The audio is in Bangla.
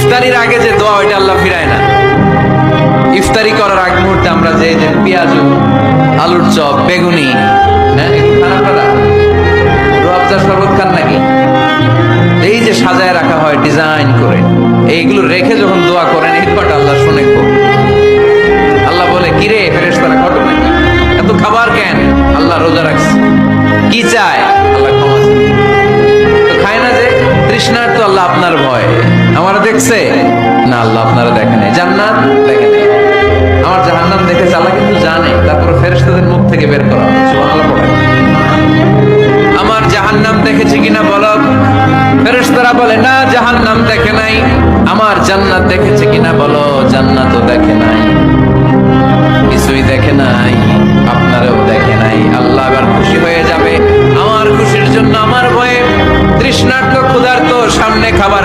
ইফতারির আগে যে দোয়া ওইটা আল্লাহ ফিরায় না। ইফতারি করার আগ মুহূর্তে আমরা যে পেঁয়াজু, আলুর চপ, বেগুনি, হ্যাঁ খান আপনারা? রুয়াবজা শরবত খান নাকি? এই যে সাজায় রাখা হয় ডিজাইন করে, এইগুলো রেখে যখন দোয়া করেন এই দোয়াটা আল্লাহ শুনে খুব। আল্লাহ বলে কিরে ফেরেশতারা ঘটনা নাকি, এত খাবার কেন? আল্লাহ রোজা রাখছে। কি চায়? আল্লাহ ক্ষমা চায়। তো খায় না যে তৃষ্ণার, তো আল্লাহ আপনার ভয়। আমারা দেখছে না, আল্লাহ আপনারা দেখেন। জান্নাত দেখেন, আমার জাহান্নাম দেখেছে আল্লাহ কিন্তু জানে। তারপর ফেরেশতাদের মুখ থেকে বের করা সুবহানাল্লাহ পড়ে। আমার জাহান্নাম দেখেছি কিনা বলো? ফেরেশতারা বলে না, জাহান্নাম দেখে নাই। আমার জান্নাত দেখেছে কিনা বলো? জান্নাতও দেখে নাই, কিছুই দেখে নাই, আপনারও দেখে নাই। আল্লাহ এবার খুশি হয়ে যাবে। আমার খুশির জন্য আমার ভয়ে তৃষ্ণার্ত ক্ষুধার্ত সামনে খাবার